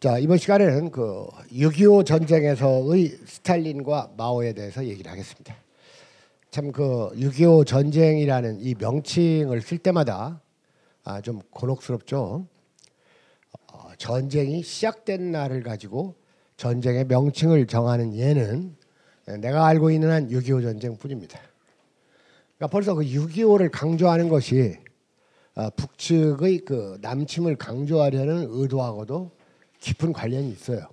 자, 이번 시간에는 그 6.25 전쟁에서의 스탈린과 마오에 대해서 얘기를 하겠습니다. 참 그 6.25 전쟁이라는 이 명칭을 쓸 때마다 좀 곤혹스럽죠. 전쟁이 시작된 날을 가지고 전쟁의 명칭을 정하는 예는 내가 알고 있는 한 6.25 전쟁뿐입니다. 그러니까 벌써 그 6.25를 강조하는 것이 북측의 그 남침을 강조하려는 의도하고도 깊은 관련이 있어요.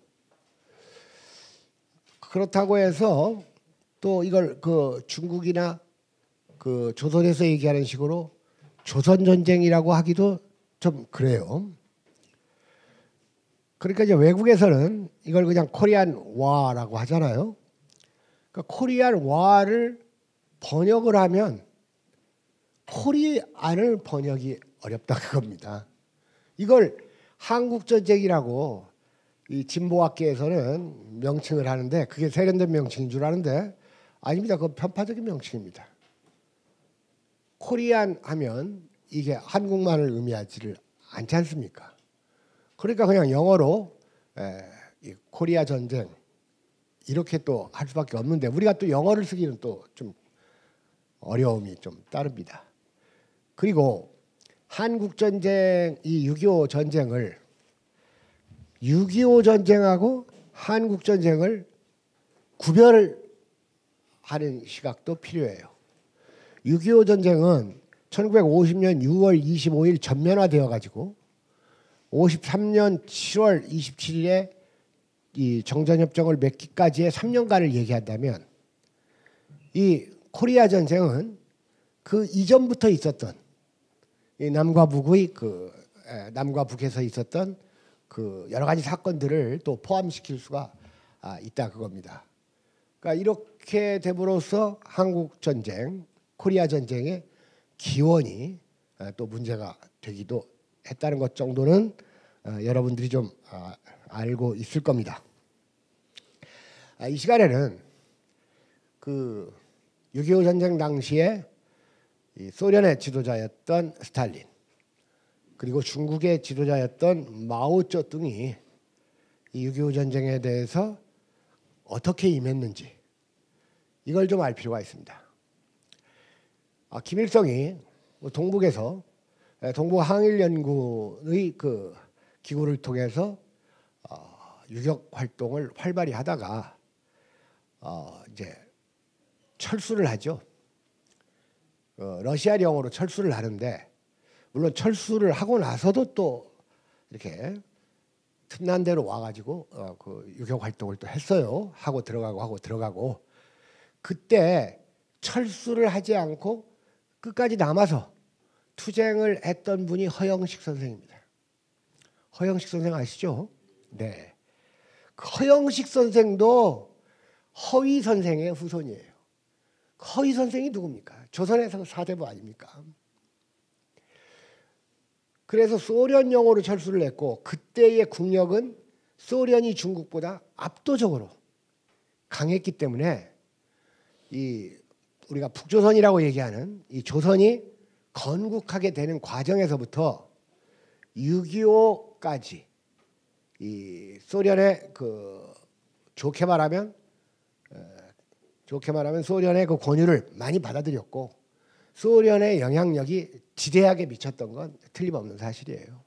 그렇다고 해서 또 이걸 그 중국이나 그 조선에서 얘기하는 식으로 조선 전쟁이라고 하기도 좀 그래요. 그러니까 이제 외국에서는 이걸 그냥 코리안 와라고 하잖아요. 그러니까 코리안 와를 번역을 하면 코리안을 번역이 어렵다 그겁니다. 이걸 한국 전쟁이라고 이 진보학계에서는 명칭을 하는데 그게 세련된 명칭인 줄 아는데 아닙니다. 그건 편파적인 명칭입니다. 코리안 하면 이게 한국만을 의미하지를 않지 않습니까? 그러니까 그냥 영어로 이 코리아 전쟁 이렇게 또 할 수밖에 없는데 우리가 또 영어를 쓰기는 또 좀 어려움이 좀 따릅니다. 그리고 한국 전쟁 이 6.25 전쟁을 6.25 전쟁하고 한국 전쟁을 구별을 하는 시각도 필요해요. 6.25 전쟁은 1950년 6월 25일 전면화되어 가지고 53년 7월 27일에 이 정전협정을 맺기까지의 3년간을 얘기한다면 이 코리아 전쟁은 그 이전부터 있었던 이 남과 북의 그 남과 북에서 있었던 그 여러 가지 사건들을 또 포함시킬 수가 있다 그겁니다. 그러니까 이렇게 됨으로써 한국 전쟁, 코리아 전쟁의 기원이 또 문제가 되기도 했다는 것 정도는 여러분들이 좀 알고 있을 겁니다. 이 시간에는 그 6.25 전쟁 당시에 이 소련의 지도자였던 스탈린 그리고 중국의 지도자였던 마오쩌둥이 이 6.25 전쟁에 대해서 어떻게 임했는지 이걸 좀 알 필요가 있습니다. 김일성이 동북에서 동북항일연구의 그 기구를 통해서 유격 활동을 활발히 하다가 이제 철수를 하죠. 러시아령으로 철수를 하는데 물론 철수를 하고 나서도 또 이렇게 틈난 대로 와가지고 그 유격 활동을 또 했어요. 하고 들어가고 그때 철수를 하지 않고 끝까지 남아서 투쟁을 했던 분이 허영식 선생입니다. 허영식 선생 아시죠? 네. 그 허영식 선생도 허위 선생의 후손이에요. 허위 선생이 누굽니까? 조선에서 사대부 아닙니까? 그래서 소련령으로 철수를 했고 그때의 국력은 소련이 중국보다 압도적으로 강했기 때문에 이 우리가 북조선이라고 얘기하는 이 조선이 건국하게 되는 과정에서부터 6.25까지 이 소련의 그 좋게 말하면 소련의 그 권유를 많이 받아들였고 소련의 영향력이 지대하게 미쳤던 건 틀림없는 사실이에요.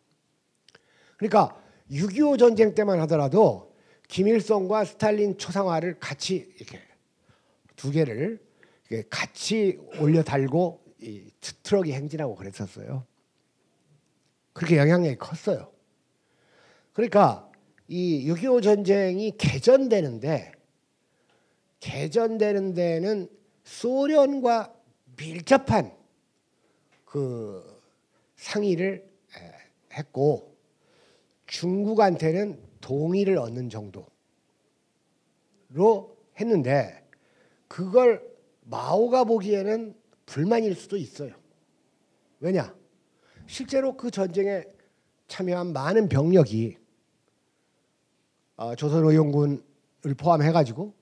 그러니까 6.25 전쟁 때만 하더라도 김일성과 스탈린 초상화를 같이 이렇게 두 개를 같이 올려 달고 이 트럭이 행진하고 그랬었어요. 그렇게 영향력이 컸어요. 그러니까 이 6.25 전쟁이 개전되는 데는 소련과 밀접한 그 상의를 했고 중국한테는 동의를 얻는 정도로 했는데 그걸 마오가 보기에는 불만일 수도 있어요. 왜냐? 실제로 그 전쟁에 참여한 많은 병력이 조선의용군을 포함해가지고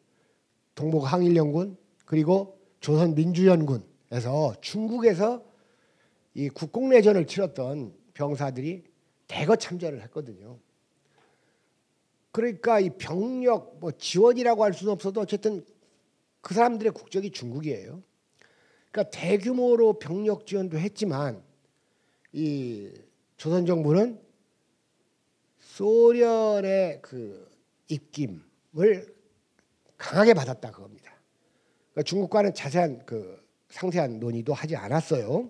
동북항일연군 그리고 조선민주연군에서 중국에서 이 국공내전을 치렀던 병사들이 대거 참전을 했거든요. 그러니까 이 병력 뭐 지원이라고 할 수는 없어도 어쨌든 그 사람들의 국적이 중국이에요. 그러니까 대규모로 병력 지원도 했지만 이 조선 정부는 소련의 그 입김을 강하게 받았다 그겁니다. 그러니까 중국과는 자세한 그 상세한 논의도 하지 않았어요.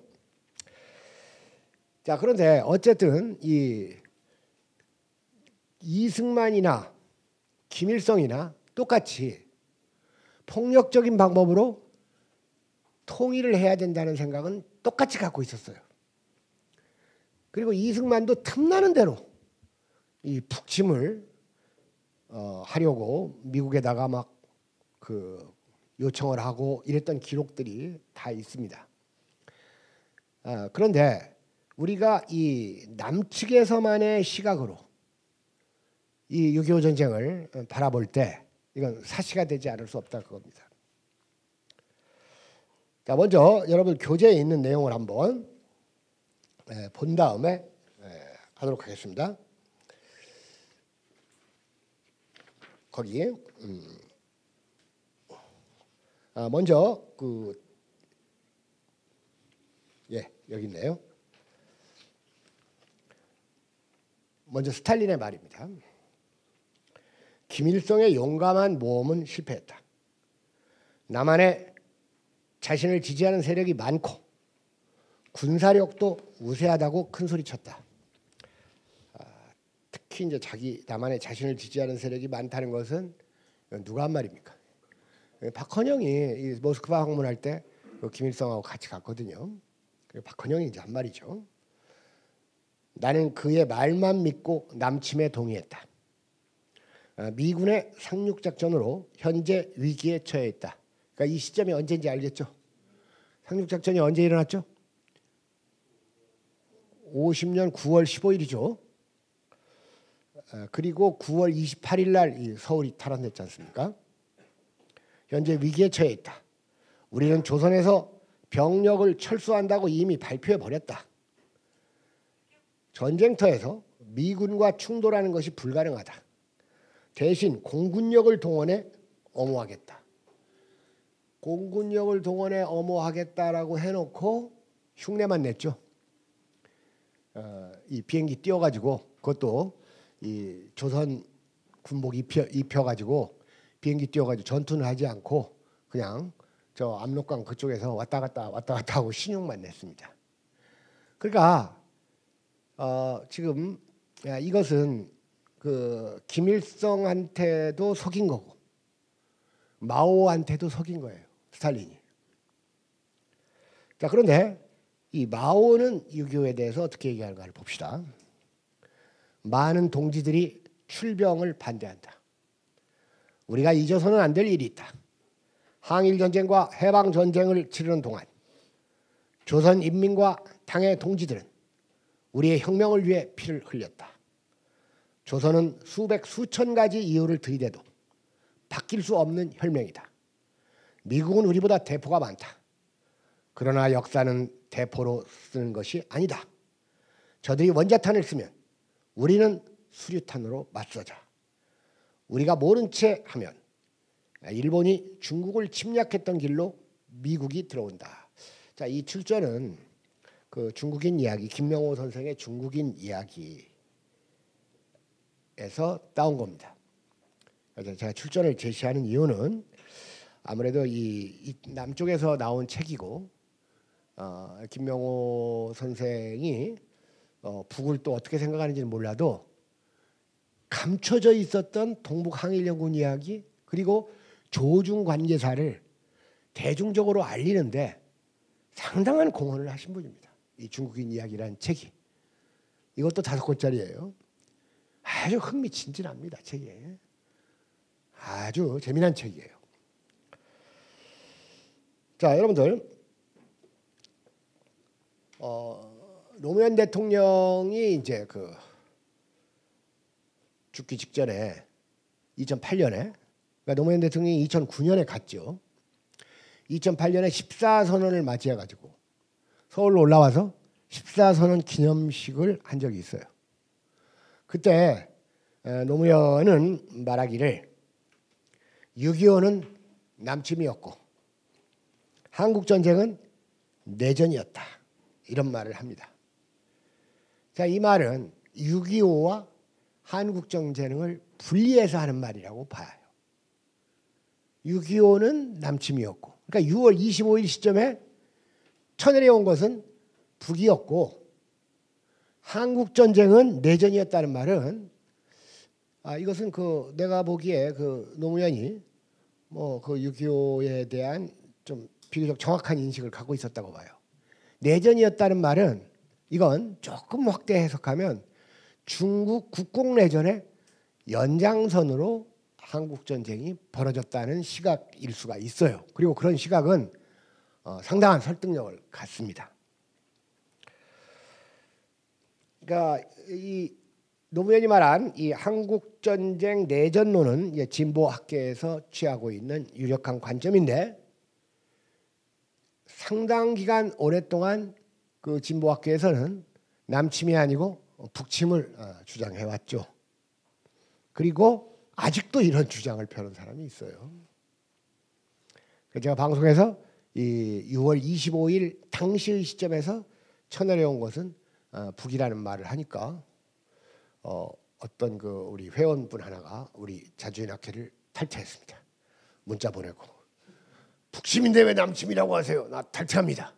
자, 그런데 어쨌든 이 이승만이나 김일성이나 똑같이 폭력적인 방법으로 통일을 해야 된다는 생각은 똑같이 갖고 있었어요. 그리고 이승만도 틈나는 대로 이 북침을 하려고 미국에다가 막 그 요청을 하고 이랬던 기록들이 다 있습니다. 그런데 우리가 이 남측에서만의 시각으로 이 6.25 전쟁을 바라볼 때 이건 사시가 되지 않을 수 없다 그겁니다. 자, 먼저 여러분 교재에 있는 내용을 한번 본 다음에 하도록 하겠습니다. 거기 먼저 여기 있네요. 먼저 스탈린의 말입니다. 김일성의 용감한 모험은 실패했다. 남한에 자신을 지지하는 세력이 많고 군사력도 우세하다고 큰소리쳤다. 특히 이제 남한에 자신을 지지하는 세력이 많다는 것은 누가 한 말입니까? 박헌영이 이 모스크바 방문할 때 김일성하고 같이 갔거든요. 박헌영이 이제 한 말이죠. 나는 그의 말만 믿고 남침에 동의했다. 미군의 상륙작전으로 현재 위기에 처해 있다. 그러니까 이 시점이 언제인지 알겠죠? 상륙작전이 언제 일어났죠? 50년 9월 15일이죠. 그리고 9월 28일 날 서울이 탈환됐지 않습니까? 현재 위기에 처해 있다. 우리는 조선에서 병력을 철수한다고 이미 발표해 버렸다. 전쟁터에서 미군과 충돌하는 것이 불가능하다. 대신 공군력을 동원해 엄호하겠다. 공군력을 동원해 엄호하겠다라고 해놓고 흉내만 냈죠. 이 비행기 띄워가지고 그것도 이 조선 군복 입혀가지고 비행기 띄워가지고 전투는 하지 않고 그냥 저 압록강 그쪽에서 왔다 갔다 하고 신용만 냈습니다. 그러니까 지금 이것은 그 김일성한테도 속인 거고 마오한테도 속인 거예요. 스탈린이. 자, 그런데 이 마오는 6.25에 대해서 어떻게 얘기하는가를 봅시다. 많은 동지들이 출병을 반대한다. 우리가 잊어서는 안 될 일이 있다. 항일전쟁과 해방전쟁을 치르는 동안 조선 인민과 당의 동지들은 우리의 혁명을 위해 피를 흘렸다. 조선은 수백 수천 가지 이유를 들이대도 바뀔 수 없는 혈맹이다. 미국은 우리보다 대포가 많다. 그러나 역사는 대포로 쓰는 것이 아니다. 저들이 원자탄을 쓰면 우리는 수류탄으로 맞서자. 우리가 모른 채 하면 일본이 중국을 침략했던 길로 미국이 들어온다. 자, 이 출전은 그 중국인 이야기, 김명호 선생의 중국인 이야기에서 따온 겁니다. 그래서 제가 출전을 제시하는 이유는 아무래도 이 남쪽에서 나온 책이고 김명호 선생이 북을 또 어떻게 생각하는지는 몰라도 감춰져 있었던 동북항일연군 이야기 그리고 조중 관계사를 대중적으로 알리는데 상당한 공헌을 하신 분입니다. 이 중국인 이야기라는 책이. 이것도 5권짜리예요. 아주 흥미진진합니다. 책이. 아주 재미난 책이에요. 자, 여러분들 노무현 대통령이 이제 그 죽기 직전에 2008년에 그러니까 노무현 대통령이 2009년에 갔죠. 2008년에 14선언을 맞이해가지고 서울로 올라와서 14선언 기념식을 한 적이 있어요. 그때 노무현은 말하기를 6.25는 남침이었고 한국전쟁은 내전이었다. 이런 말을 합니다. 자, 이 말은 6.25와 한국전쟁을 분리해서 하는 말이라고 봐요. 6.25는 남침이었고, 그러니까 6월 25일 시점에 천안에 온 것은 북이었고 한국전쟁은 내전이었다는 말은 이것은 내가 보기에 노무현이 뭐 6.25에 대한 좀 비교적 정확한 인식을 갖고 있었다고 봐요. 내전이었다는 말은 이건 조금 확대 해석하면 중국 국공내전의 연장선으로 한국전쟁이 벌어졌다는 시각일 수가 있어요. 그리고 그런 시각은 상당한 설득력을 갖습니다. 그러니까 이 노무현이 말한 이 한국전쟁 내전론은 진보학계에서 취하고 있는 유력한 관점인데 상당 기간 오랫동안 그 진보학계에서는 남침이 아니고 북침을 주장해왔죠. 그리고 아직도 이런 주장을 펴는 사람이 있어요. 제가 방송에서 이 6월 25일 당시의 시점에서 천안에 온 것은 북이라는 말을 하니까 어떤 우리 회원분 하나가 우리 자주인 학회를 탈퇴했습니다. 문자 보내고 북침인데 왜 남침이라고 하세요? 나 탈퇴합니다.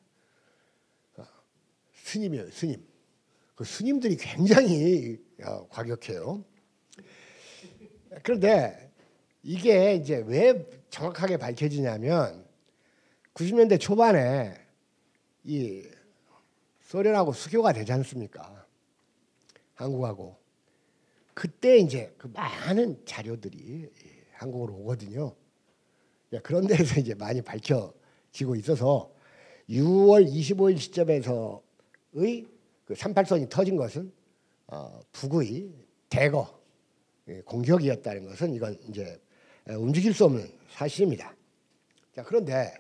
스님이에요, 스님. 그 스님들이 굉장히 과격해요. 그런데 이게 이제 왜 정확하게 밝혀지냐면 90년대 초반에 이 소련하고 수교가 되지 않습니까? 한국하고. 그때 이제 그 많은 자료들이 한국으로 오거든요. 그런 데서 이제 많이 밝혀지고 있어서 6월 25일 시점에서의 그 38선이 터진 것은 북의 대거 공격이었다는 것은 이건 이제 움직일 수 없는 사실입니다. 자, 그런데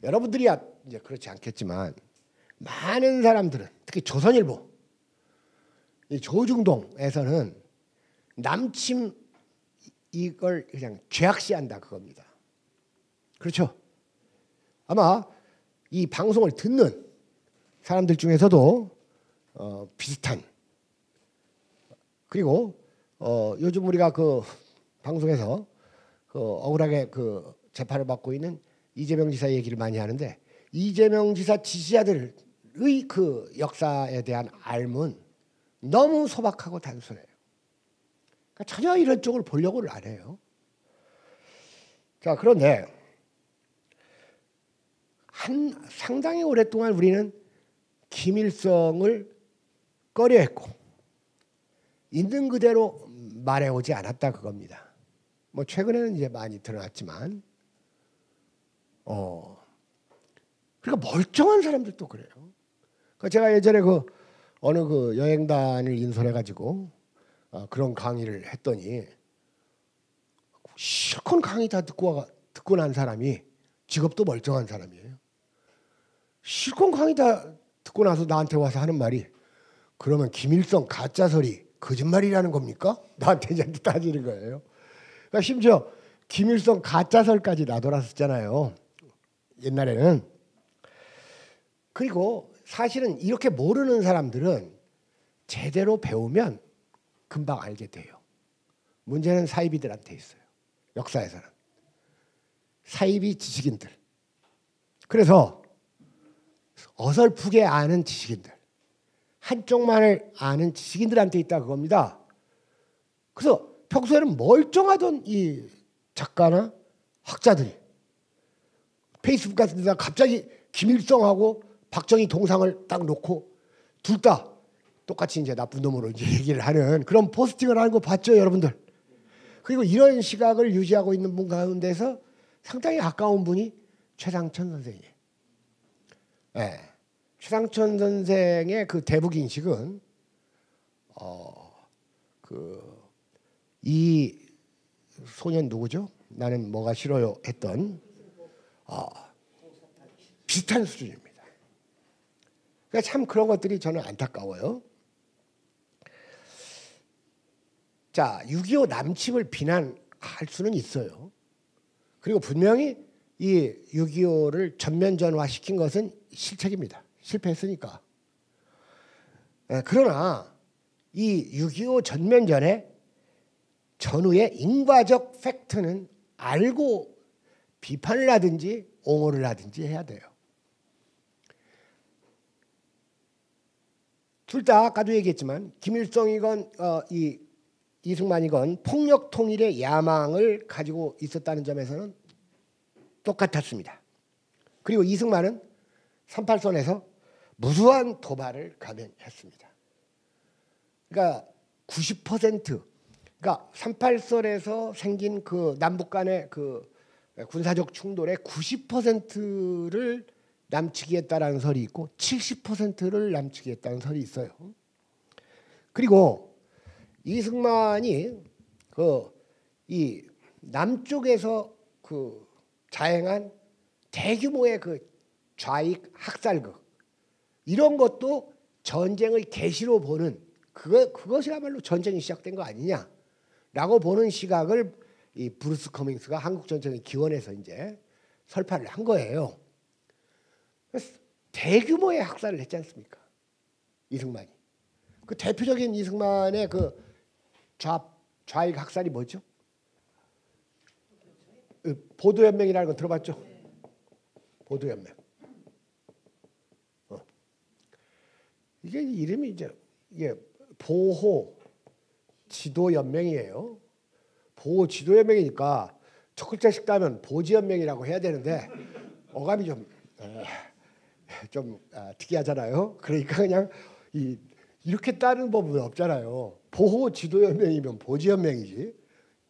여러분들이야 이제 그렇지 않겠지만 많은 사람들은 특히 조선일보, 이 조중동에서는 남침 이걸 그냥 죄악시한다 그겁니다. 그렇죠? 아마 이 방송을 듣는 사람들 중에서도 비슷한 그리고 요즘 우리가 그 방송에서 억울하게 재판을 받고 있는 이재명 지사 얘기를 많이 하는데 이재명 지사 지지자들의 그 역사에 대한 알문 너무 소박하고 단순해요. 그러니까 전혀 이런 쪽을 보려고를 안 해요. 자, 그런데 상당히 오랫동안 우리는 김일성을 꺼려했고 있는 그대로 말해오지 않았다 그겁니다. 뭐 최근에는 이제 많이 드러났지만 그러니까 멀쩡한 사람들도 그래요. 그러니까 제가 예전에 어느 여행단을 인솔해가지고 그런 강의를 했더니 실컷 강의 다 듣고 난 사람이 직업도 멀쩡한 사람이에요. 실컷 강의 다 듣고 나서 나한테 와서 하는 말이 그러면 김일성 가짜설이 거짓말이라는 겁니까? 나한테 이제 따지는 거예요. 그러니까 심지어 김일성 가짜설까지 나돌았었잖아요. 옛날에는. 그리고 사실은 이렇게 모르는 사람들은 제대로 배우면 금방 알게 돼요. 문제는 사이비들한테 있어요. 역사에서는. 사이비 지식인들. 그래서 어설프게 아는 지식인들. 한쪽만을 아는 지식인들한테 있다 그겁니다. 그래서 평소에는 멀쩡하던 이 작가나 학자들이 페이스북 같은 데다 갑자기 김일성하고 박정희 동상을 딱 놓고 둘 다 똑같이 이제 나쁜 놈으로 이제 얘기를 하는 그런 포스팅을 하는 거 봤죠, 여러분들? 그리고 이런 시각을 유지하고 있는 분 가운데서 상당히 아까운 분이 최상천 선생이에요. 네. 최상천 선생의 그 대북 인식은 이 소년 누구죠? 나는 뭐가 싫어요 했던 비슷한 수준입니다. 그러니까 참 그런 것들이 저는 안타까워요. 자, 6.25 남침을 비난할 수는 있어요. 그리고 분명히 이 6.25를 전면전화시킨 것은 실책입니다. 실패했으니까. 그러나 이 6.25 전면전의 전후의 인과적 팩트는 알고 비판을 하든지 옹호를 하든지 해야 돼요. 둘 다 아까도 얘기했지만 김일성이건 이승만이건 폭력 통일의 야망을 가지고 있었다는 점에서는 똑같았습니다. 그리고 이승만은 38선에서 무수한 도발을 감행했습니다. 그러니까 90%, 그러니까 38선에서 생긴 그 남북 간의 그 군사적 충돌의 90%를 남측이 했다라는 설이 있고 70%를 남측이 했다는 설이 있어요. 그리고 이승만이 이 남쪽에서 자행한 대규모의 좌익 학살극 이런 것도 전쟁의 계시로 보는 그것이야말로 전쟁이 시작된 거 아니냐라고 보는 시각을 이 브루스 커밍스가 한국 전쟁을 기원해서 이제 설파를 한 거예요. 대규모의 학살을 했지 않습니까? 이승만이. 그 대표적인 이승만의 좌익 학살이 뭐죠? 보도연맹이라는 거 들어봤죠? 보도연맹. 이게 이름이 이게 보호 지도연맹이에요. 보호 지도연맹이니까 첫 글자씩 따면 보지연맹이라고 해야 되는데 어감이 좀 특이하잖아요. 그러니까 그냥 이렇게 따르는 법은 없잖아요. 보호 지도연맹이면 보지연맹이지.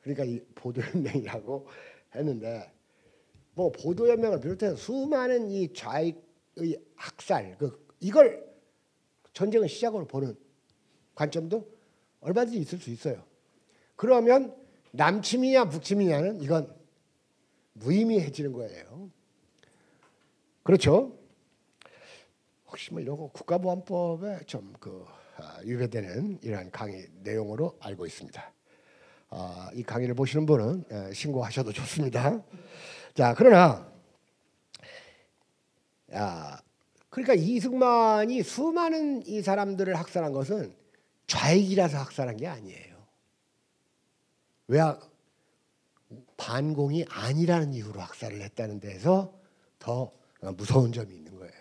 그러니까 이 보도연맹이라고 했는데 뭐 보도연맹을 비롯해서 수많은 이 좌익의 학살 이걸 전쟁의 시작으로 보는 관점도 얼마든지 있을 수 있어요. 그러면 남침이냐 북침이냐는 이건 무의미해지는 거예요. 그렇죠? 혹시 뭐 이런 거 국가보안법에 좀 위배되는 이러한 강의 내용으로 알고 있습니다. 이 강의를 보시는 분은 신고하셔도 좋습니다. 자, 그러나 그러니까 이승만이 수많은 이 사람들을 학살한 것은 좌익이라서 학살한 게 아니에요. 왜 반공이 아니라는 이유로 학살을 했다는 데서 더 무서운 점이 있는 거예요.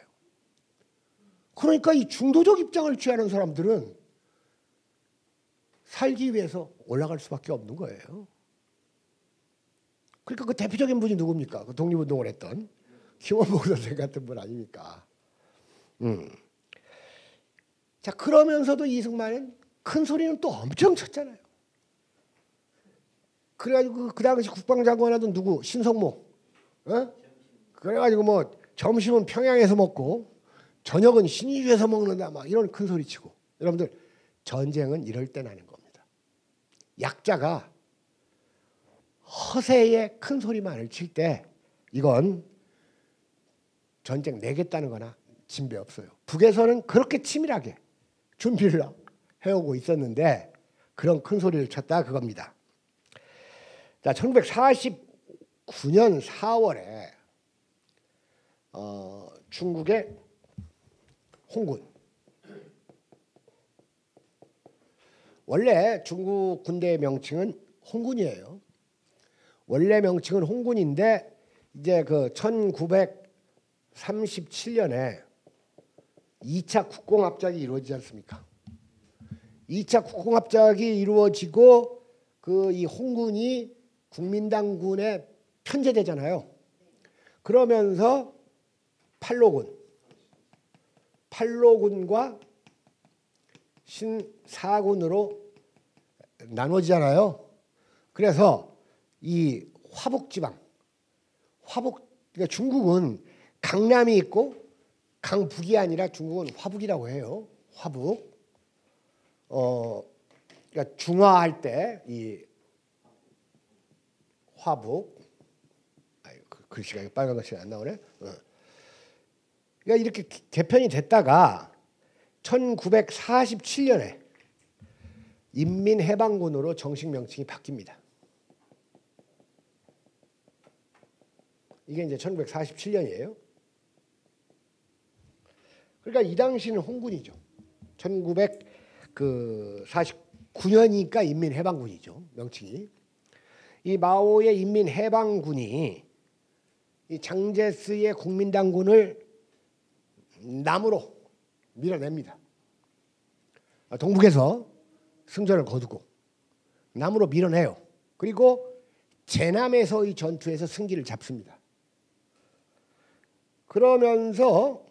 그러니까 이 중도적 입장을 취하는 사람들은 살기 위해서 올라갈 수밖에 없는 거예요. 그러니까 그 대표적인 분이 누굽니까? 그 독립운동을 했던 김원봉 선생 같은 분 아닙니까? 자, 그러면서도 이승만은 큰 소리는 또 엄청 쳤잖아요. 그래가지고 그 당시 국방장관 하던 누구? 신성모. 그래가지고 뭐 점심은 평양에서 먹고 저녁은 신의주에서 먹는다 막 이런 큰 소리 치고. 여러분들 전쟁은 이럴 때 나는 겁니다. 약자가 허세에 큰 소리만을 칠 때 이건 전쟁 내겠다는 거나 진배 없어요. 북에서는 그렇게 치밀하게 준비를 해오고 있었는데 그런 큰 소리를 쳤다 그겁니다. 자, 1949년 4월에 중국의 홍군. 원래 중국 군대의 명칭은 홍군이에요. 원래 명칭은 홍군인데 이제 1937년에 2차 국공합작이 이루어지지 않습니까? 2차 국공합작이 이루어지고 이 홍군이 국민당군에 편제되잖아요. 그러면서 팔로군과 신사군으로 나눠지잖아요. 그래서 이 화북지방, 그러니까 중국은 강남이 있고 강북이 아니라 중국은 화북이라고 해요. 화북. 그러니까 중화할 때 이 화북. 글씨가 빨간 글씨가 안 나오네. 그러니까 이렇게 개편이 됐다가 1947년에 인민해방군으로 정식 명칭이 바뀝니다. 이게 이제 1947년이에요. 그러니까 이 당시는 홍군이죠. 1949년이니까 인민해방군이죠. 명칭이. 이 마오의 인민해방군이 이 장제스의 국민당군을 남으로 밀어냅니다. 동북에서 승전을 거두고 남으로 밀어내요. 그리고 제남에서의 전투에서 승기를 잡습니다. 그러면서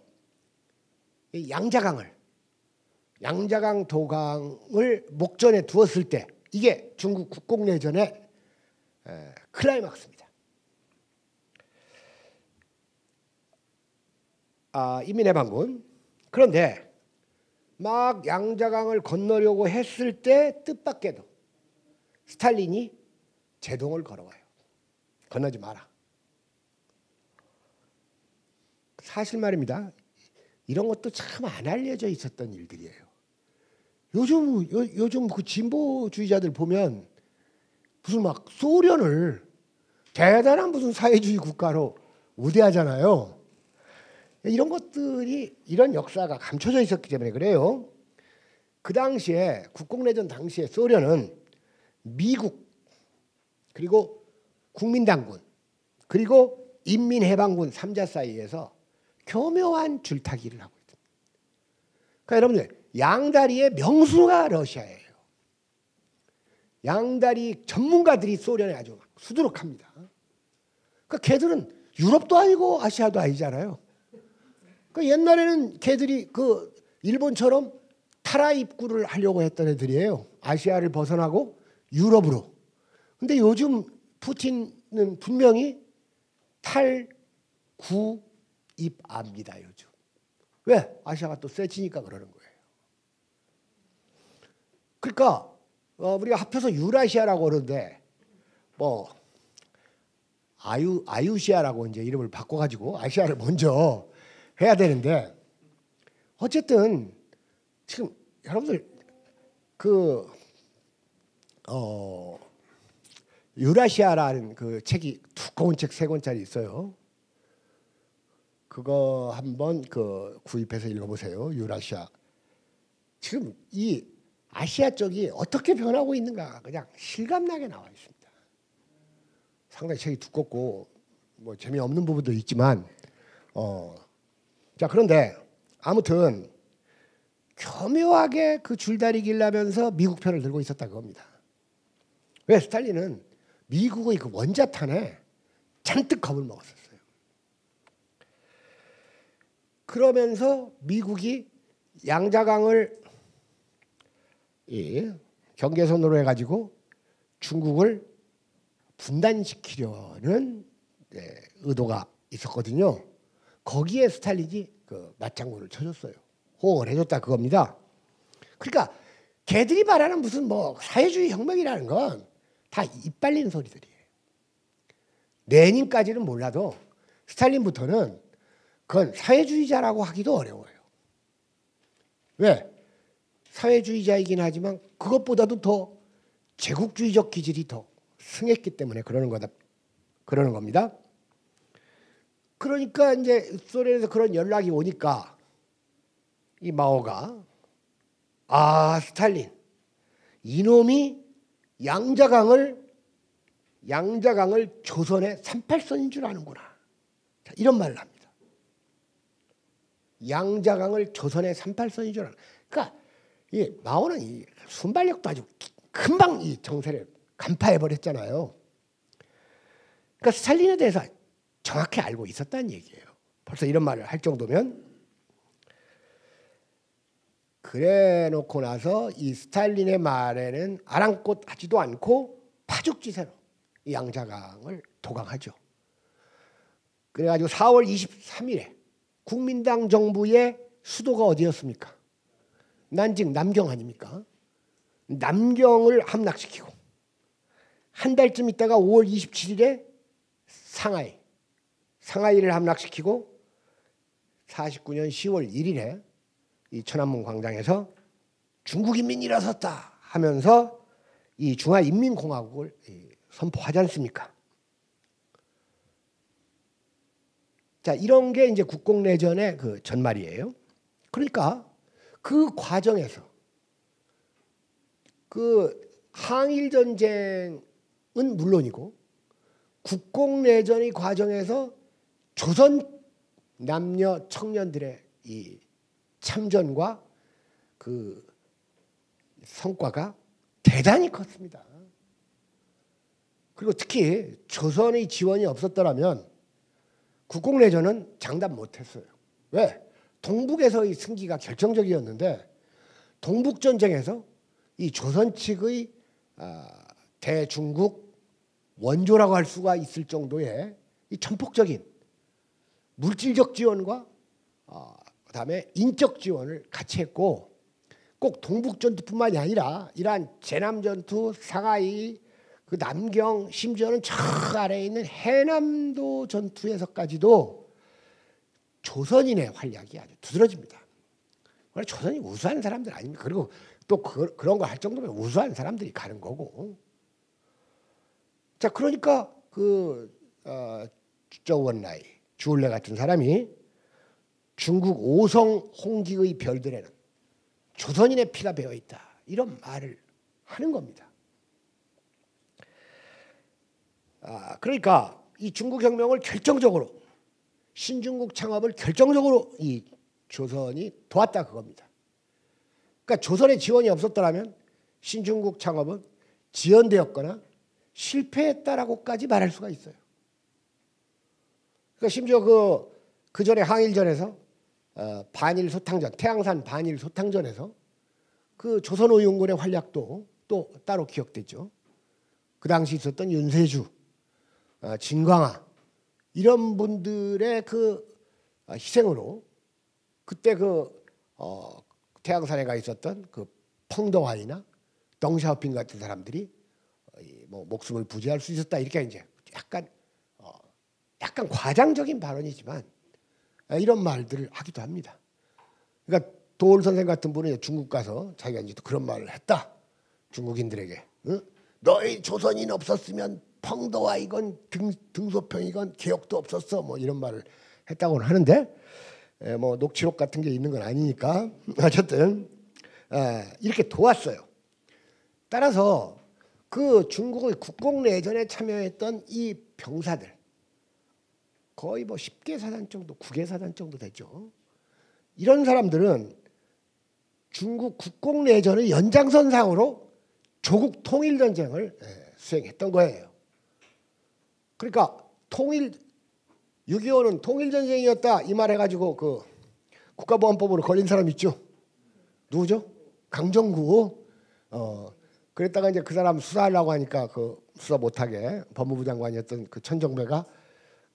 양자강 도강을 목전에 두었을 때 이게 중국 국공내전의 클라이막스입니다. 인민해방군. 그런데 막 양자강을 건너려고 했을 때 뜻밖에도 스탈린이 제동을 걸어와요. 건너지 마라. 사실 말입니다. 이런 것도 참 안 알려져 있었던 일들이에요. 요즘 그 진보주의자들 보면 무슨 막 소련을 대단한 무슨 사회주의 국가로 우대하잖아요. 이런 것들이 이런 역사가 감춰져 있었기 때문에 그래요. 그 당시에 국공내전 당시에 소련은 미국 그리고 국민당군 그리고 인민해방군 3자 사이에서 교묘한 줄타기를 하고 있습니다. 그러니까 여러분들 양다리의 명수가 러시아예요. 양다리 전문가들이 소련에 아주 수두룩합니다. 그러니까 걔들은 유럽도 아니고 아시아도 아니잖아요. 그러니까 옛날에는 걔들이 그 일본처럼 타라 입구를 하려고 했던 애들이에요. 아시아를 벗어나고 유럽으로. 근데 요즘 푸틴은 분명히 탈구입합니다. 요즘. 왜? 아시아가 또 세지니까 그러는 거예요. 그러니까 우리가 합쳐서 유라시아라고 그러는데 뭐 아유시아라고 이제 이름을 바꿔가지고 아시아를 먼저 해야 되는데 어쨌든 지금 여러분들 그 유라시아라는 그 책이 두꺼운 책 3권짜리 있어요. 그거 한번 그 구입해서 읽어보세요. 유라시아. 지금 이 아시아 쪽이 어떻게 변하고 있는가 그냥 실감나게 나와 있습니다. 상당히 책이 두껍고 뭐 재미없는 부분도 있지만 자 그런데 아무튼 교묘하게 그 줄다리 길라면서 미국 편을 들고 있었다 그겁니다. 왜? 스탈린은 미국의 그 원자탄에 잔뜩 겁을 먹었었어요. 그러면서 미국이 양자강을 경계선으로 해가지고 중국을 분단시키려는 의도가 있었거든요. 거기에 스탈린이 그 맞장구를 쳐줬어요. 호응을 해줬다 그겁니다. 그러니까 걔들이 말하는 무슨 뭐 사회주의 혁명이라는 건 다 이빨리는 소리들이에요. 레닌까지는 몰라도 스탈린부터는 그건 사회주의자라고 하기도 어려워요. 왜? 사회주의자이긴 하지만 그것보다도 더 제국주의적 기질이 더 승했기 때문에 그러는 겁니다. 그러니까 이제 소련에서 그런 연락이 오니까 이 마오가 스탈린 이놈이 양자강을 조선의 38선인 줄 아는구나. 자, 이런 말을 합니다. 양자강을 조선의 38선인 줄 아는. 그러니까 이 마오는 이 순발력도 아주 금방 이 정세를 간파해 버렸잖아요. 그러니까 스탈린에 대해서 정확히 알고 있었다는 얘기예요. 벌써 이런 말을 할 정도면. 그래 놓고 나서 이 스탈린의 말에는 아랑곳하지도 않고 파죽지세로 이 양자강을 도강하죠. 그래가지고 4월 23일에 국민당 정부의 수도가 어디였습니까? 난징 남경 아닙니까? 남경을 함락시키고 한 달쯤 있다가 5월 27일에 상하이를 함락시키고 49년 10월 1일에 이 천안문 광장에서 중국인민이 일어섰다 하면서 이 중화인민공화국을 선포하지 않습니까? 자, 이런 게 이제 국共내전의 그 전말이에요. 그러니까 그 과정에서 그 항일 전쟁은 물론이고 국共내전의 과정에서 조선 남녀 청년들의 이 참전과 그 성과가 대단히 컸습니다. 그리고 특히 조선의 지원이 없었더라면 국共내전은 장담 못했어요. 왜? 동북에서의 승기가 결정적이었는데 동북전쟁에서 이 조선 측의 대중국 원조라고 할 수가 있을 정도의 이 전폭적인 물질적 지원과 그다음에 인적 지원을 같이 했고 꼭 동북전투뿐만이 아니라 이러한 제남전투, 상하이, 그 남경, 심지어는 저 아래에 있는 해남도 전투에서까지도 조선인의 활약이 아주 두드러집니다. 조선이 우수한 사람들 아닙니까? 그리고 또 그런 걸 할 정도면 우수한 사람들이 가는 거고. 자, 그러니까周恩来, 주울레 같은 사람이 중국 오성 홍기의 별들에는 조선인의 피가 배어 있다. 이런 말을 하는 겁니다. 그러니까 이 중국혁명을 결정적으로 신중국 창업을 결정적으로 이 조선이 도왔다 그겁니다. 그러니까 조선의 지원이 없었더라면 신중국 창업은 지연되었거나 실패했다라고까지 말할 수가 있어요. 그러니까 심지어 그 전에 항일전에서 반일 소탕전, 태양산 반일 소탕전에서 그 조선오윤군의 활약도 또 따로 기억되죠. 그 당시 있었던 윤세주, 진광아 이런 분들의 그 희생으로 그때 태양산에 가 있었던 그 펑더와이나 덩샤오핑 같은 사람들이 뭐 목숨을 부지할 수 있었다 이렇게 이제 약간 과장적인 발언이지만 이런 말들을 하기도 합니다. 그러니까 도올 선생 같은 분은 중국 가서 자기가 이제 그런 말을 했다. 중국인들에게. 응? 너희 조선인 없었으면 펑더와이건 등소평이건 개혁도 없었어. 뭐 이런 말을 했다고는 하는데 뭐 녹취록 같은 게 있는 건 아니니까 어쨌든 이렇게 도왔어요. 따라서 그 중국의 국共내전에 참여했던 이 병사들 거의 뭐 10개 사단 정도, 9개 사단 정도 되죠. 이런 사람들은 중국 국共내전의 연장선상으로 조국 통일전쟁을 수행했던 거예요. 그러니까 6.25는 통일전쟁이었다 이 말 해가지고 그 국가보안법으로 걸린 사람 있죠. 누구죠? 강정구. 그랬다가 이제 그 사람 수사하려고 하니까 그 수사 못하게 법무부 장관이었던 그 천정배가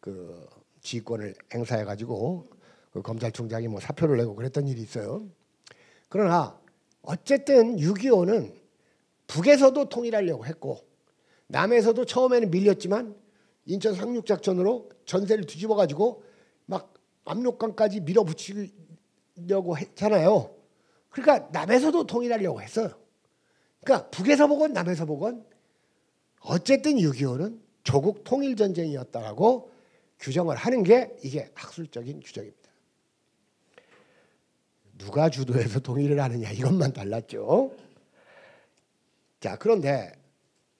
그 지휘권을 행사해가지고 그 검찰총장이 뭐 사표를 내고 그랬던 일이 있어요. 그러나 어쨌든 6.25는 북에서도 통일하려고 했고 남에서도 처음에는 밀렸지만 인천 상륙작전으로 전세를 뒤집어가지고 막 압록강까지 밀어붙이려고 했잖아요. 그러니까 남에서도 통일하려고 했어요. 그러니까 북에서 보건 남에서 보건 어쨌든 6.25는 조국 통일전쟁이었다라고 규정을 하는 게 이게 학술적인 규정입니다. 누가 주도해서 통일을 하느냐 이것만 달랐죠. 자, 그런데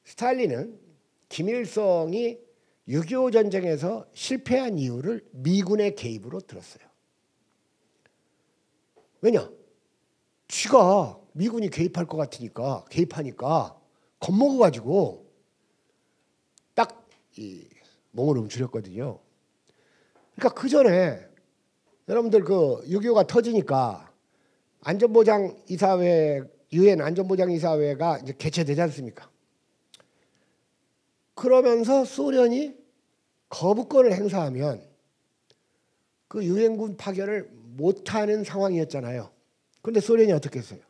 스탈린은 김일성이 6.25 전쟁에서 실패한 이유를 미군의 개입으로 들었어요. 왜냐? 쥐가 미군이 개입할 것 같으니까 개입하니까 겁먹어가지고 딱 이 몸을 움츠렸거든요. 그러니까 그 전에 여러분들 그 6.25가 터지니까 안전보장이사회 유엔 안전보장이사회가 이제 개최되지 않습니까? 그러면서 소련이 거부권을 행사하면 그 유엔군 파견을 못하는 상황이었잖아요. 그런데 소련이 어떻게 했어요?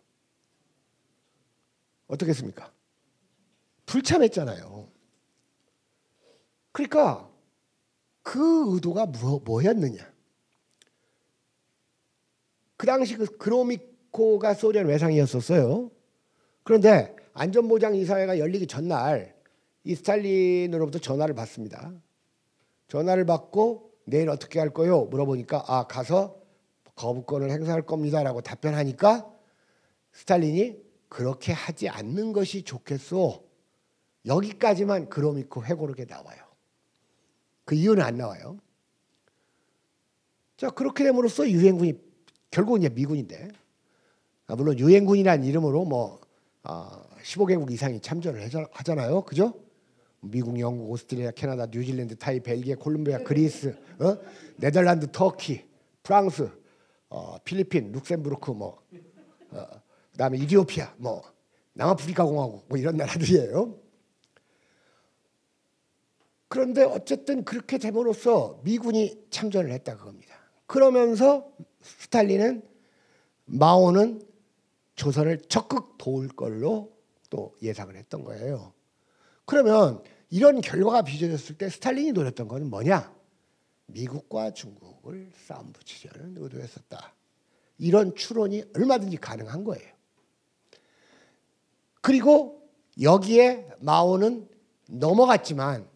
어떻게 했습니까? 불참했잖아요. 그러니까 그 의도가 뭐였느냐? 그 당시 그 그로미코가 소련 외상이었었어요. 그런데 안전보장이사회가 열리기 전날 이 스탈린으로부터 전화를 받습니다. 전화를 받고 내일 어떻게 할 거요? 물어보니까 가서 거부권을 행사할 겁니다라고 답변하니까 스탈린이 그렇게 하지 않는 것이 좋겠소. 여기까지만 그로미코 회고록에 나와요. 그 이유는 안 나와요. 자, 그렇게 됨으로써 유엔군이 결국은 이제 미군인데, 물론 유엔군이라는 이름으로 15개국 이상이 참전을 하잖아요. 그죠? 미국, 영국, 오스트레일리아, 캐나다, 뉴질랜드, 타이, 벨기에, 콜롬비아, 그리스, 네덜란드, 터키, 프랑스, 필리핀, 룩셈부르크, 그다음에 이디오피아, 남아프리카 공화국, 이런 나라들이에요. 그런데 어쨌든 그렇게 됨으로써 미군이 참전을 했다 그겁니다. 그러면서 스탈린은 마오는 조선을 적극 도울 걸로 또 예상을 했던 거예요. 그러면 이런 결과가 빚어졌을 때 스탈린이 노렸던 것은 뭐냐? 미국과 중국을 싸움 붙이려는 의도였었다. 이런 추론이 얼마든지 가능한 거예요. 그리고 여기에 마오는 넘어갔지만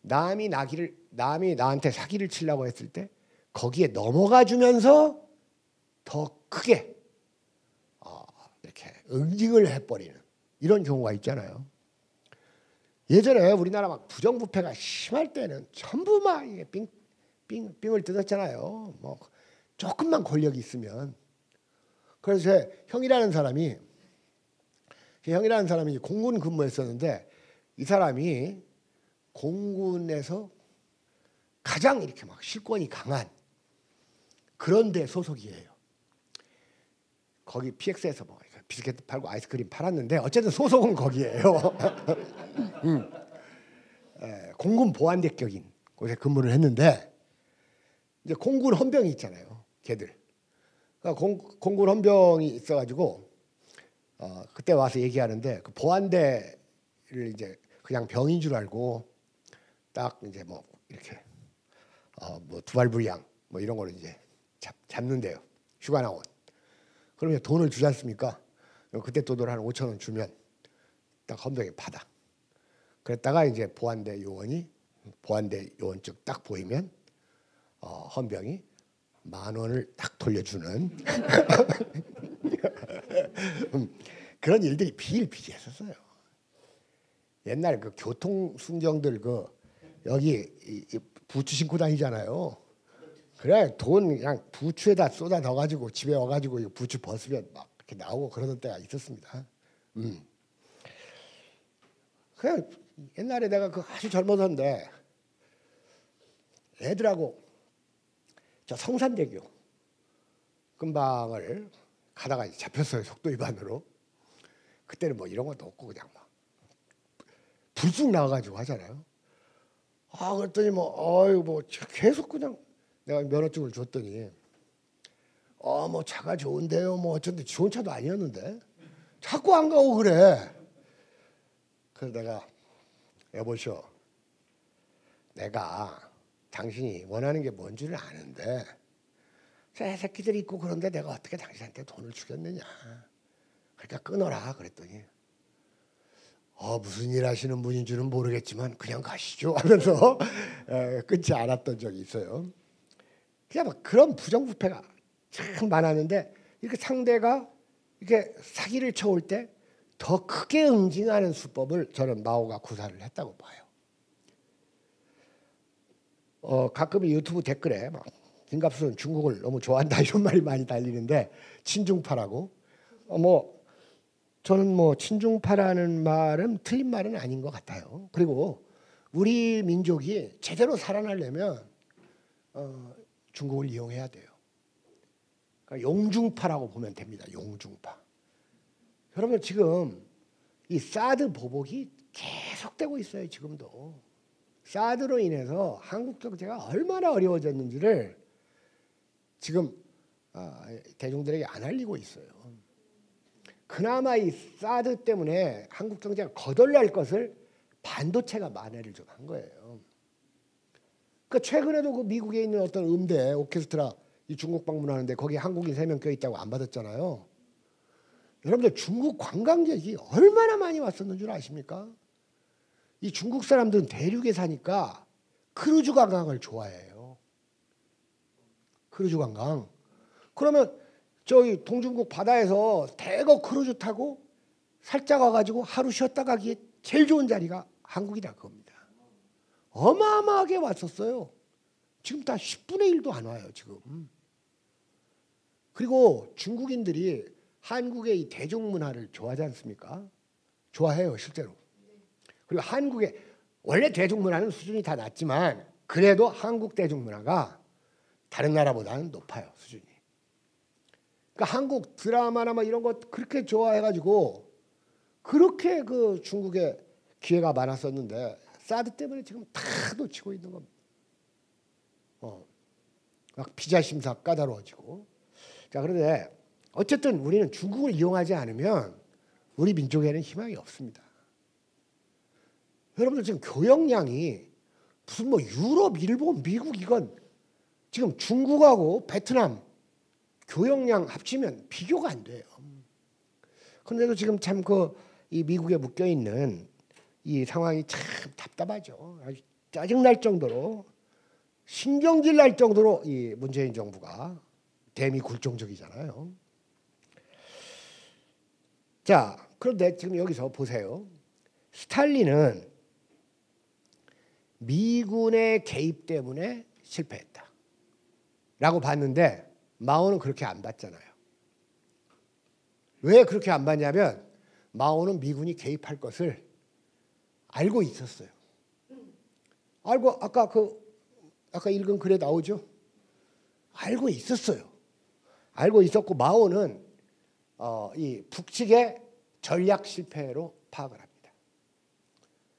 남이 나한테 사기를 치려고 했을 때 거기에 넘어가 주면서 더 크게 이렇게 응징을 해버리는 이런 경우가 있잖아요. 예전에 우리나라 막 부정부패가 심할 때는 전부 막 이게 삥을 뜯었잖아요. 조금만 권력이 있으면. 그래서 제 형이라는 사람이 공군 근무했었는데 이 사람이 공군에서 가장 이렇게 막 실권이 강한 그런 데 소속이에요. 거기 PX에서 비스켓 팔고 아이스크림 팔았는데 어쨌든 소속은 거기에요. 공군 보안대격인 곳에 근무를 했는데 이제 공군 헌병이 있잖아요. 걔들. 그러니까 공군 헌병이 있어가지고 그때 와서 얘기하는데 그 보안대를 이제 그냥 병인 줄 알고 딱 이제 이렇게 두발불량 이런 거를 이제 잡는데요. 휴가 나온. 그러면 돈을 주지 않습니까? 그때 돈을 한 5천 원 주면 딱 헌병이 받아. 그랬다가 이제 보안대 요원 쪽 딱 보이면 헌병이 10,000원을 딱 돌려주는 그런 일들이 비일비재했었어요. 옛날 그 교통순경들 여기 부추 신고 다니잖아요. 그래 돈 그냥 부추에다 쏟아 넣어가지고 집에 와가지고 부추 벗으면 막 이렇게 나오고 그러던 때가 있었습니다. 그냥 옛날에 내가 아주 젊어서인데 애들하고 저 성산대교 근방을 가다가 잡혔어요. 속도 위반으로. 그때는 이런 것도 없고 그냥 막 불쑥 나와가지고 하잖아요. 그랬더니 계속 그냥 내가 면허증을 줬더니 차가 좋은데요. 어쩐데 좋은 차도 아니었는데 자꾸 안 가고 그래. 그래서 내가 여보시오. 내가 당신이 원하는 게 뭔 줄을 아는데 새끼들이 있고 그런데 내가 어떻게 당신한테 돈을 주겠느냐. 그러니까 끊어라 그랬더니 무슨 일 하시는 분인 줄은 모르겠지만 그냥 가시죠 하면서 끊지 않았던 적이 있어요. 그냥 그런 부정부패가 참 많았는데 이렇게 상대가 이렇게 사기를 쳐올 때 더 크게 응징하는 수법을 저는 마오가 구사를 했다고 봐요. 가끔 유튜브 댓글에 김갑수는 중국을 너무 좋아한다 이런 말이 많이 달리는데 친중파라고. 저는 친중파라는 말은 틀린 말은 아닌 것 같아요. 그리고 우리 민족이 제대로 살아나려면 중국을 이용해야 돼요. 그러니까 용중파라고 보면 됩니다. 용중파. 여러분 지금 이 사드 보복이 계속되고 있어요. 지금도. 사드로 인해서 한국 경제가 얼마나 어려워졌는지를 지금 대중들에게 안 알리고 있어요. 그나마 이 사드 때문에 한국 경제가 거덜날 것을 반도체가 만회를 좀 한 거예요. 그러니까 최근에도 그 미국에 있는 어떤 음대 오케스트라 이 중국 방문하는데 거기 한국인 3명 껴있다고 안 받았잖아요. 여러분들 중국 관광객이 얼마나 많이 왔었는 줄 아십니까? 이 중국 사람들은 대륙에 사니까 크루즈 관광을 좋아해요. 크루즈 관광. 그러면 저기 동중국 바다에서 대거 크루즈 타고 살짝 와가지고 하루 쉬었다 가기에 제일 좋은 자리가 한국이다 그겁니다. 어마어마하게 왔었어요. 지금 다 10분의 1도 안 와요 지금. 그리고 중국인들이 한국의 이 대중문화를 좋아하지 않습니까? 좋아해요 실제로. 그리고 한국의 원래 대중문화는 수준이 다 낮지만 그래도 한국 대중문화가 다른 나라보다는 높아요 수준이. 그러니까 한국 드라마나 뭐 이런 거 그렇게 좋아해가지고 그렇게 그 중국에 기회가 많았었는데 사드 때문에 지금 다 놓치고 있는 겁니다. 막 비자 심사 까다로워지고. 자, 그런데 어쨌든 우리는 중국을 이용하지 않으면 우리 민족에는 희망이 없습니다. 여러분들 지금 교역량이 무슨 뭐 유럽, 일본, 미국 이건 지금 중국하고 베트남 교역량 합치면 비교가 안 돼요. 그런데도 지금 참 이 미국에 묶여 있는 이 상황이 참 답답하죠. 아주 짜증날 정도로 신경질 날 정도로 이 문재인 정부가 대미 굴종적이잖아요. 자, 그런데 지금 여기서 보세요. 스탈린은 미군의 개입 때문에 실패했다 라고 봤는데 마오는 그렇게 안 봤잖아요. 왜 그렇게 안 봤냐면 마오는 미군이 개입할 것을 알고 있었어요. 알고 아까 읽은 글에 나오죠. 알고 있었어요. 알고 있었고 마오는 이 북측의 전략 실패로 파악을 합니다.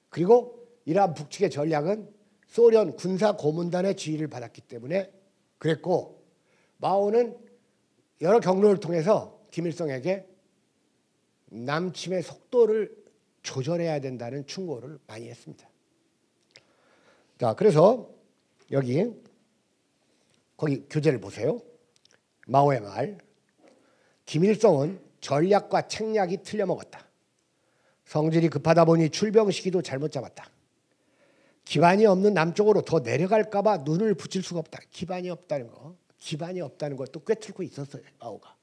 그리고 이러한 북측의 전략은 소련 군사 고문단의 지휘를 받았기 때문에 그랬고 마오는 여러 경로를 통해서 김일성에게 남침의 속도를 조절해야 된다는 충고를 많이 했습니다. 자, 그래서 거기 교재를 보세요. 마오의 말. 김일성은 전략과 책략이 틀려먹었다. 성질이 급하다 보니 출병 시기도 잘못 잡았다. 기반이 없는 남쪽으로 더 내려갈까 봐 눈을 붙일 수가 없다. 기반이 없다는 것도 꿰뚫고 있었어요. 마오가.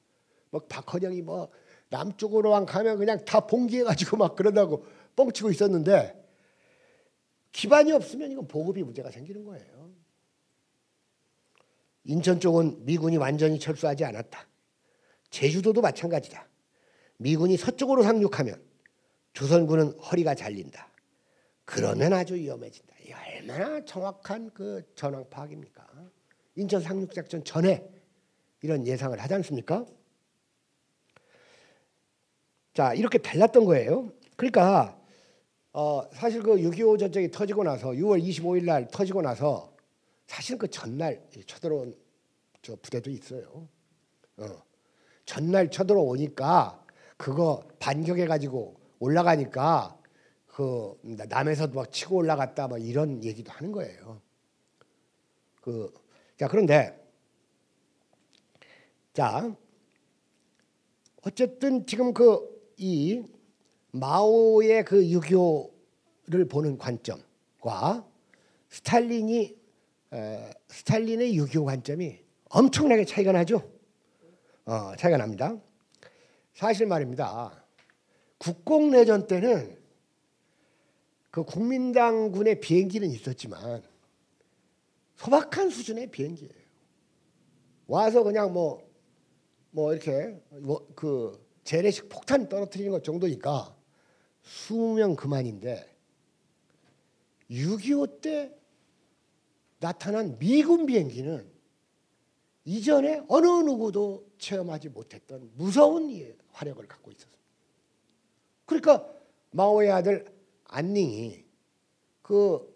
뭐 박헌영이 뭐 남쪽으로만 가면 그냥 다 봉기해가지고 막 그러다고 뻥치고 있었는데 기반이 없으면 이건 보급이 문제가 생기는 거예요. 인천 쪽은 미군이 완전히 철수하지 않았다. 제주도도 마찬가지다. 미군이 서쪽으로 상륙하면 조선군은 허리가 잘린다. 그러면 아주 위험해진다. 이 얼마나 정확한 그 전황 파악입니까? 인천 상륙작전 전에 이런 예상을 하지 않습니까? 자, 이렇게 달랐던 거예요. 그러니까 사실 그 6.25 전쟁이 터지고 나서 6월 25일 날 터지고 나서 사실 그 전날 쳐들어온 저 부대도 있어요. 전날 쳐들어오니까 그거 반격해가지고 올라가니까 그 남에서 막 치고 올라갔다 뭐 이런 얘기도 하는 거예요. 자, 그런데 자 어쨌든 지금 이 마오의 그 6.25를 보는 관점과 스탈린의 6.25 관점이 엄청나게 차이가 나죠. 차이가 납니다. 사실 말입니다. 국공내전 때는 그 국민당군의 비행기는 있었지만 소박한 수준의 비행기예요. 와서 그냥 뭐 이렇게 그 재래식 폭탄 떨어뜨리는 것 정도니까 수명 그만인데 6.25 때 나타난 미군 비행기는 이전에 어느 누구도 체험하지 못했던 무서운 화력을 갖고 있었습니다. 그러니까 마오의 아들 안닝이 그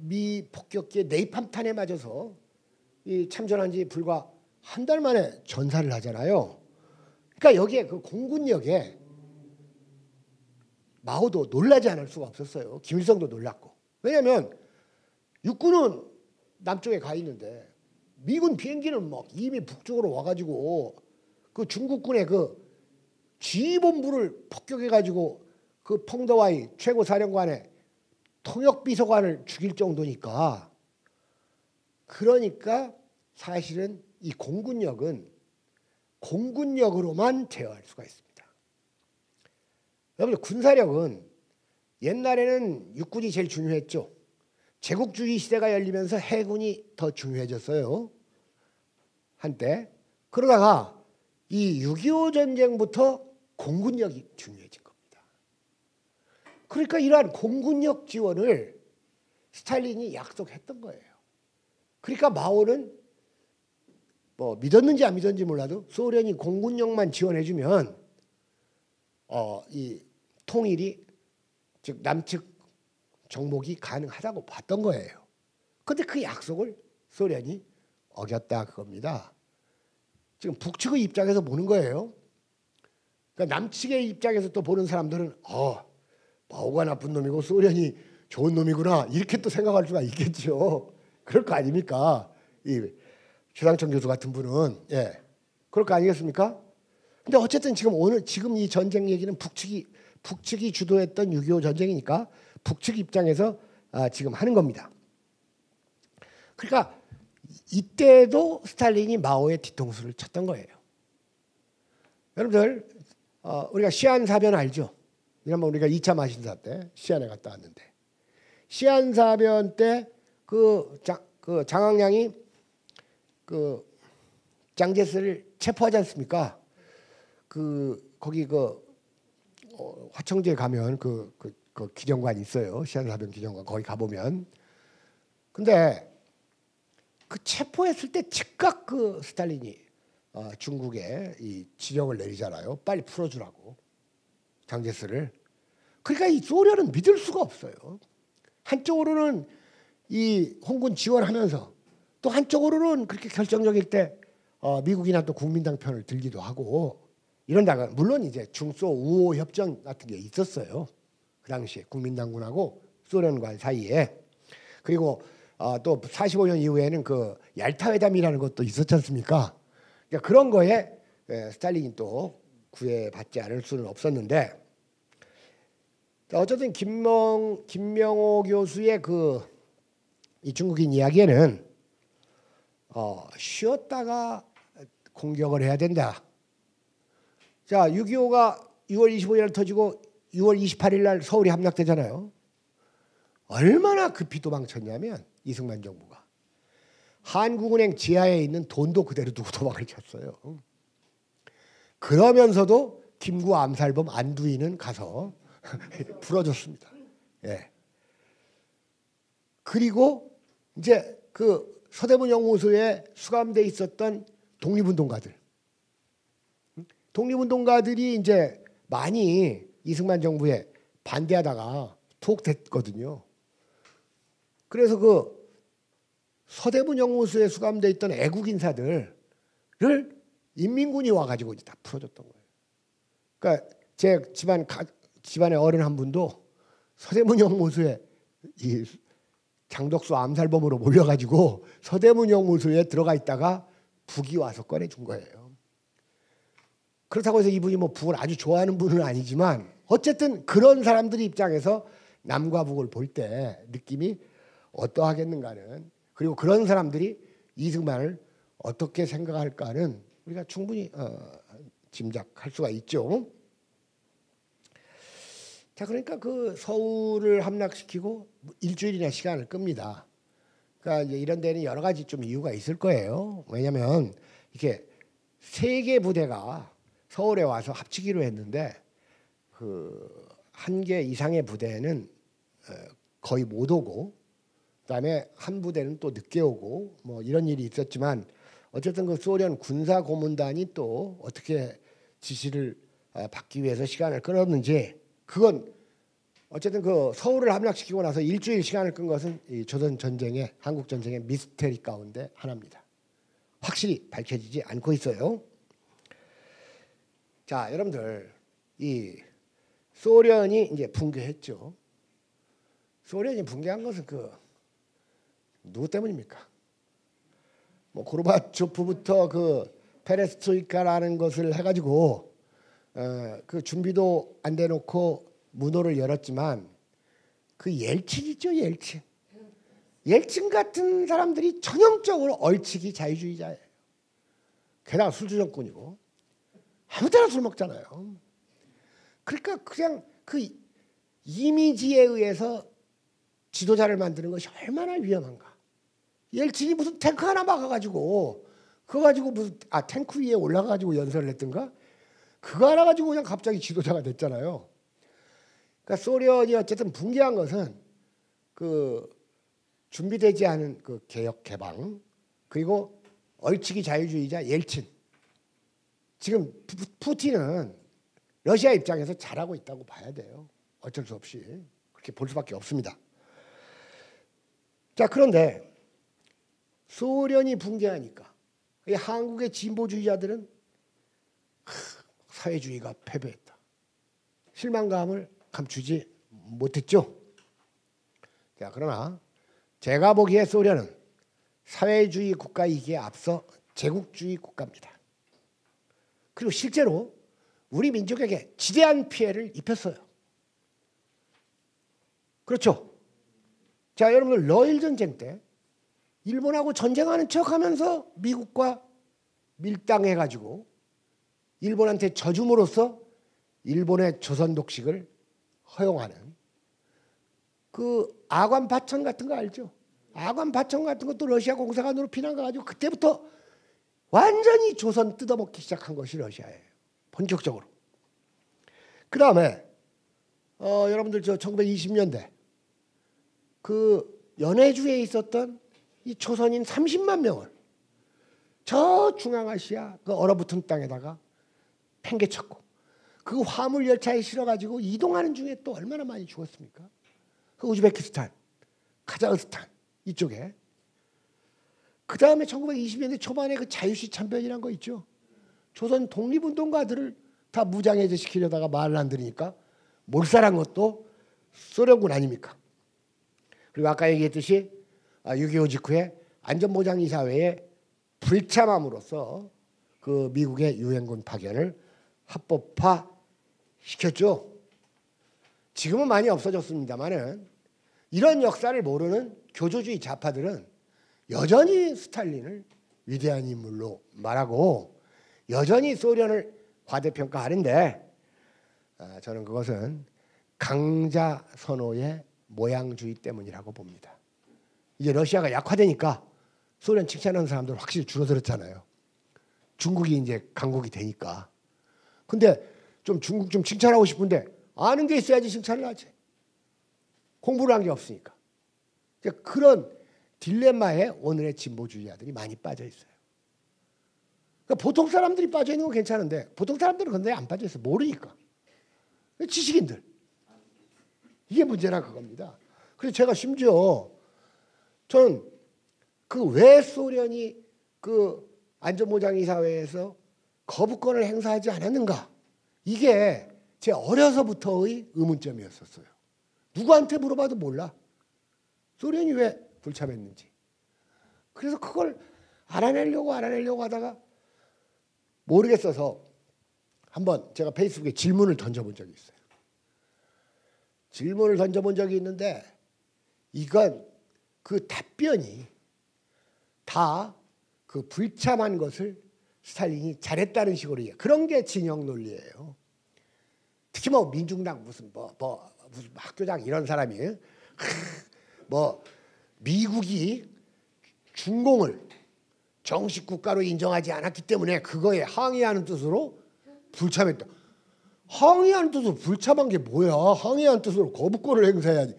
미 폭격기의 네이팜탄에 맞아서 참전한 지 불과 한 달 만에 전사를 하잖아요. 그러니까 여기에 그 공군력에 마오도 놀라지 않을 수가 없었어요. 김일성도 놀랐고. 왜냐하면 육군은 남쪽에 가 있는데 미군 비행기는 막 이미 북쪽으로 와가지고 그 중국군의 그 지휘본부를 폭격해가지고 그 펑더와이 최고 사령관의 통역비서관을 죽일 정도니까, 그러니까 사실은 이 공군력은 공군력으로만 제어할 수가 있습니다. 여러분, 군사력은 옛날에는 육군이 제일 중요했죠. 제국주의 시대가 열리면서 해군이 더 중요해졌어요, 한때. 그러다가 이 6.25 전쟁부터 공군력이 중요해진 겁니다. 그러니까 이러한 공군력 지원을 스탈린이 약속했던 거예요. 그러니까 마오는 뭐 믿었는지 안 믿었는지 몰라도 소련이 공군력만 지원해주면 이 통일이, 즉 남측 정복이 가능하다고 봤던 거예요. 그런데 그 약속을 소련이 어겼다, 그겁니다. 지금 북측의 입장에서 보는 거예요. 그러니까 남측의 입장에서 또 보는 사람들은 마오가 나쁜 놈이고 소련이 좋은 놈이구나, 이렇게 또 생각할 수가 있겠죠. 그럴 거 아닙니까? 이 최상천 교수 같은 분은. 예, 그럴 거 아니겠습니까? 근데 어쨌든 지금 이 전쟁 얘기는 북측이 주도했던 6.25 전쟁이니까 북측 입장에서 지금 하는 겁니다. 그러니까 이때도 스탈린이 마오의 뒤통수를 쳤던 거예요. 여러분들, 우리가 시안사변 알죠? 이러면 우리가 2차 마신사 때 시안에 갔다 왔는데, 시안사변 때 그 장학량이 그 장제스를 체포하지 않습니까? 거기 화청지에 가면 그 기정관이 있어요. 시안사변 기정관. 거기 가보면. 근데 그 체포했을 때 즉각 그 스탈린이 중국에 이 지령을 내리잖아요. 빨리 풀어주라고, 장제스를. 그러니까 이 소련은 믿을 수가 없어요. 한쪽으로는 이 홍군 지원하면서 또 한쪽으로는 그렇게 결정적일 때 미국이나 또 국민당 편을 들기도 하고 이런다가, 물론 이제 중소 우호 협정 같은 게 있었어요. 그 당시에 국민당군하고 소련과 사이에. 그리고 또 45년 이후에는 그 얄타 회담이라는 것도 있었지 않습니까? 그러니까 그런 거에 스탈린이 또 구애받지 않을 수는 없었는데, 어쨌든 김명호 교수의 이 중국인 이야기에는 쉬었다가 공격을 해야 된다. 자, 6.25가 6월 25일 터지고 6월 28일 날 서울이 함락되잖아요. 얼마나 급히 도망쳤냐면 이승만 정부가 한국은행 지하에 있는 돈도 그대로 두고 도망을 쳤어요. 그러면서도 김구 암살범 안두희는 가서 풀어줬습니다. 예. 그리고 이제 그 서대문 연구소에 수감돼 있었던 독립운동가들이 이제 많이 이승만 정부에 반대하다가 투옥됐거든요. 그래서 그 서대문 연구소에 수감돼 있던 애국 인사들을 인민군이 와가지고 다 풀어줬던 거예요. 그러니까 제 집안의 어른 한 분도 서대문 연구소에 이 장덕수 암살범으로 몰려가지고 서대문 연구소에 들어가 있다가 북이 와서 꺼내준 거예요. 그렇다고 해서 이분이 뭐 북을 아주 좋아하는 분은 아니지만 어쨌든 그런 사람들 입장에서 남과 북을 볼 때 느낌이 어떠하겠는가는, 그리고 그런 사람들이 이승만을 어떻게 생각할까는 우리가 충분히 짐작할 수가 있죠. 자, 그러니까 그 서울을 함락시키고 일주일이나 시간을 끕니다. 그러니까 이제 이런 데는 여러 가지 좀 이유가 있을 거예요. 왜냐하면 이렇게 3개 부대가 서울에 와서 합치기로 했는데 그 1개 이상의 부대는 거의 못 오고, 그다음에 한 부대는 또 늦게 오고 뭐 이런 일이 있었지만, 어쨌든 그 소련 군사 고문단이 또 어떻게 지시를 받기 위해서 시간을 끌었는지, 그건 어쨌든 그 서울을 함락시키고 나서 일주일 시간을 끈 것은 이 조선 전쟁의, 한국 전쟁의 미스테리 가운데 하나입니다. 확실히 밝혀지지 않고 있어요. 자, 여러분들, 이 소련이 이제 붕괴했죠. 소련이 붕괴한 것은 누구 때문입니까? 뭐 고르바초프부터 그 페레스트로이카라는 것을 해가지고 그 준비도 안 돼놓고 문호를 열었지만 그 옐친 있죠, 옐친. 옐친 같은 사람들이 전형적으로 얼치기 자유주의자예요. 게다가 술주정꾼이고 아무 때나 술 먹잖아요. 그러니까 그냥 그 이미지에 의해서 지도자를 만드는 것이 얼마나 위험한가. 옐친이 무슨 탱크 하나 막아가지고 그거 가지고 무슨 탱크 위에 올라가가지고 연설을 했던가? 그거 하나 가지고 그냥 갑자기 지도자가 됐잖아요. 그러니까 소련이 어쨌든 붕괴한 것은 그 준비되지 않은 그 개혁 개방 그리고 얼치기 자유주의자 옐친. 지금 푸틴은 러시아 입장에서 잘하고 있다고 봐야 돼요. 어쩔 수 없이 그렇게 볼 수밖에 없습니다. 자, 그런데 소련이 붕괴하니까 이 한국의 진보주의자들은 사회주의가 패배했다. 실망감을 감추지 못했죠. 자, 그러나 제가 보기에 소련은 사회주의 국가이기에 앞서 제국주의 국가입니다. 그리고 실제로 우리 민족에게 지대한 피해를 입혔어요. 그렇죠? 자, 여러분들 러일 전쟁 때 일본하고 전쟁하는 척하면서 미국과 밀당해가지고 일본한테 져줌으로써 일본의 조선 독식을 허용하는 그 아관 파천 같은 거 알죠? 아관 파천 같은 것도 러시아 공사관으로 피난 가가지고 그때부터 완전히 조선 뜯어먹기 시작한 것이 러시아예요. 본격적으로. 그 다음에 여러분들 저 1920년대 그 연해주에 있었던 이 초선인 30만 명을 저 중앙아시아 그 얼어붙은 땅에다가 팽개쳤고 그 화물 열차에 실어가지고 이동하는 중에 또 얼마나 많이 죽었습니까? 그 우즈베키스탄, 카자흐스탄 이쪽에. 그 다음에 1920년대 초반에 그 자유시 참변이란 거 있죠. 조선 독립운동가들을 다 무장해제 시키려다가 말을 안 들으니까 몰살한 것도 소련군 아닙니까? 그리고 아까 얘기했듯이 6.25 직후에 안전보장이사회에 불참함으로써 그 미국의 유엔군 파견을 합법화 시켰죠. 지금은 많이 없어졌습니다만은 이런 역사를 모르는 교조주의 좌파들은 여전히 스탈린을 위대한 인물로 말하고 여전히 소련을 과대평가하는데 저는 그것은 강자 선호의 모양주의 때문이라고 봅니다. 이제 러시아가 약화되니까 소련 칭찬하는 사람들 확실히 줄어들었잖아요. 중국이 이제 강국이 되니까. 근데 좀 중국 좀 칭찬하고 싶은데 아는 게 있어야지 칭찬을 하지. 공부를 한 게 없으니까. 그런 딜레마에 오늘의 진보주의자들이 많이 빠져 있어요. 그러니까 보통 사람들이 빠져 있는 건 괜찮은데 보통 사람들은 근데 안 빠져 있어. 모르니까. 지식인들. 이게 문제라 그겁니다. 그래서 제가 심지어 저는 그 왜 소련이 그 안전보장이사회에서 거부권을 행사하지 않았는가? 이게 제 어려서부터의 의문점이었었어요. 누구한테 물어봐도 몰라. 소련이 왜 불참했는지. 그래서 그걸 알아내려고 하다가 모르겠어서 한번 제가 페이스북에 질문을 던져본 적이 있어요. 질문을 던져본 적이 있는데 이건 그 답변이 다 그 불참한 것을 스탈린이 잘했다는 식으로 그런 게 진영 논리예요. 특히 뭐 민중당 무슨 무슨 학교장 이런 사람이 뭐 미국이 중공을 정식 국가로 인정하지 않았기 때문에 그거에 항의하는 뜻으로 불참했다. 항의하는 뜻으로 불참한 게 뭐야? 항의하는 뜻으로 거부권을 행사해야지.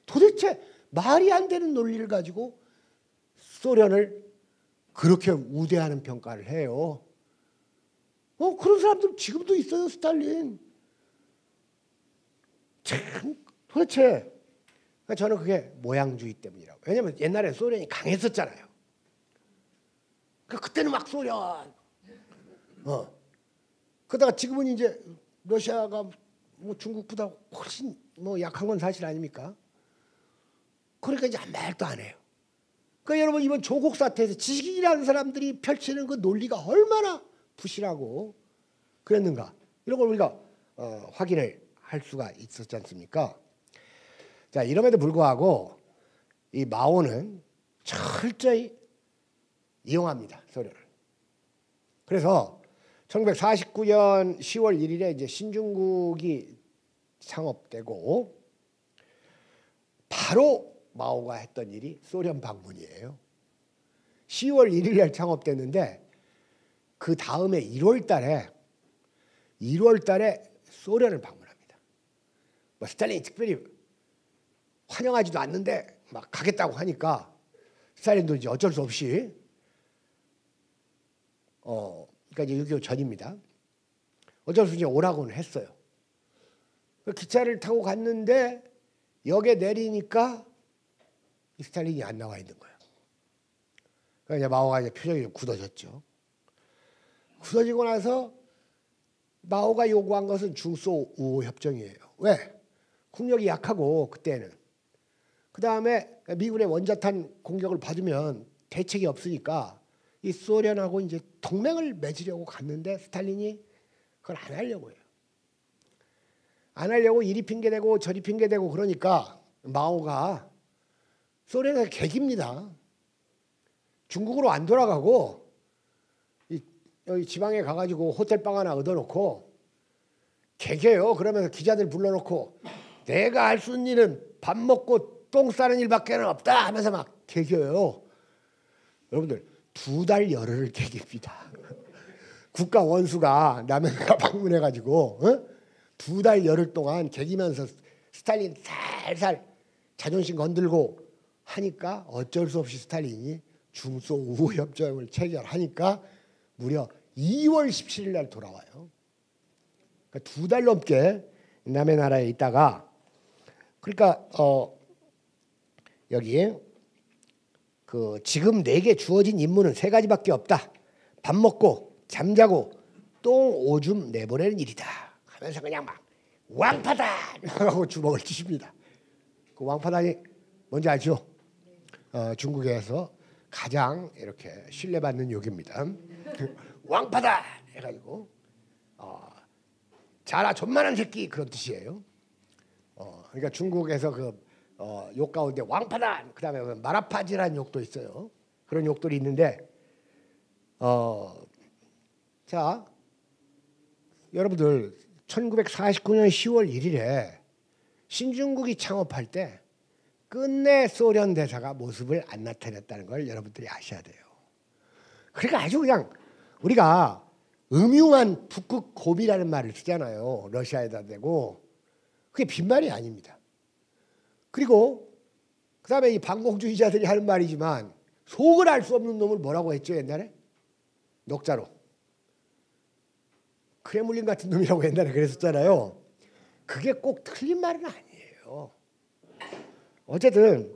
도대체 말이 안 되는 논리를 가지고 소련을 그렇게 우대하는 평가를 해요. 그런 사람들 지금도 있어요. 스탈린. 참 도대체 저는 그게 모양주의 때문이라고. 왜냐하면 옛날에 소련이 강했었잖아요. 그때는 막 소련. 그러다가 지금은 이제 러시아가 뭐 중국보다 훨씬 뭐 약한 건 사실 아닙니까? 그러니까 이제 말도 안 해요. 그러니까 여러분 이번 조국 사태에서 지식인이라는 사람들이 펼치는 그 논리가 얼마나 부실하고 그랬는가. 이런 걸 우리가 확인을 할 수가 있었지 않습니까? 자, 이럼에도 불구하고 이 마오는 철저히 이용합니다, 소련을. 그래서 1949년 10월 1일에 이제 신중국이 창업되고 바로 마오가 했던 일이 소련 방문이에요. 10월 1일 날 창업됐는데 그 다음에 1월 달에 소련을 방문합니다. 뭐 스탈린이 특별히 환영하지도 않는데 막 가겠다고 하니까 스탈린도 이제 어쩔 수 없이 그러니까 이제 6.25 전입니다. 어쩔 수 없이 오라고는 했어요. 기차를 타고 갔는데 역에 내리니까 이 스탈린이 안 나와 있는 거예요. 그러니까 이제 마오가 이제 표정이 좀 굳어졌죠. 굳어지고 나서 마오가 요구한 것은 중소 우호 협정이에요. 왜? 국력이 약하고 그때는. 그 다음에 미군의 원자탄 공격을 받으면 대책이 없으니까 이 소련하고 이제 동맹을 맺으려고 갔는데 스탈린이 그걸 안 하려고 해요. 안 하려고 이리 핑계대고 저리 핑계대고 그러니까 마오가 소련에서 개깁니다. 중국으로 안 돌아가고 여기 지방에 가가지고 호텔방 하나 얻어놓고 개겨요. 그러면서 기자들 불러놓고 내가 할 수 있는 일은 밥 먹고 똥 싸는 일밖에 없다 하면서 막 개겨요. 여러분들 2달 열흘을 개깁니다. 국가 원수가 남해가 방문해가지고 2달 열흘 동안 개기면서 스탈린 살살 자존심 건들고 하니까 어쩔 수 없이 스탈린이 중소 우호 협정을 체결하니까 무려 2월 17일 날 돌아와요. 그러니까 2달 넘게 남의 나라에 있다가 그러니까 여기 그 지금 내게 주어진 임무는 3가지밖에 없다. 밥 먹고 잠자고 똥 오줌 내보내는 일이다. 하면서 그냥 막 왕파단 하고 주먹을 치십니다. 그 왕파단이 뭔지 알죠? 중국에서 가장 이렇게 신뢰받는 욕입니다. 왕파단 해가지고 자라 존만한 새끼 그런 뜻이에요. 그러니까 중국에서 그 욕 가운데 왕파단 그다음에 마라파지라는 욕도 있어요. 그런 욕들이 있는데 자 여러분들 1949년 10월 1일에 신중국이 창업할 때 끝내 소련 대사가 모습을 안 나타냈다는 걸 여러분들이 아셔야 돼요. 그러니까 아주 그냥 우리가 음흉한 북극 고비라는 말을 쓰잖아요. 러시아에다 대고 그게 빈말이 아닙니다. 그리고 그 다음에 이 반공주의자들이 하는 말이지만 속을 알 수 없는 놈을 뭐라고 했죠 옛날에? 녹자로. 크레물린 같은 놈이라고 옛날에 그랬었잖아요. 그게 꼭 틀린 말은 아니에요. 어쨌든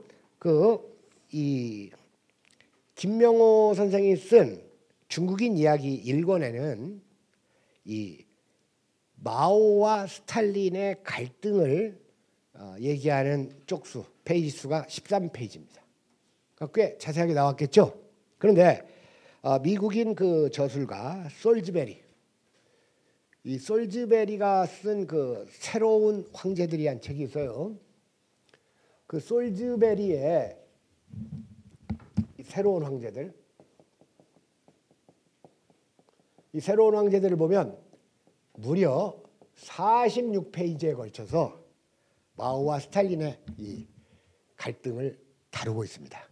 이 김명호 선생이 쓴 중국인 이야기 1권에는 이 마오와 스탈린의 갈등을 얘기하는 쪽수, 페이지 수가 13페이지입니다. 꽤 자세하게 나왔겠죠? 그런데 미국인 그 저술가 솔즈베리, 이 솔즈베리가 쓴 그 새로운 황제들이란 책이 있어요. 그 솔즈베리의 새로운 황제들, 이 새로운 황제들을 보면 무려 46페이지에 걸쳐서 마오와 스탈린의 이 갈등을 다루고 있습니다.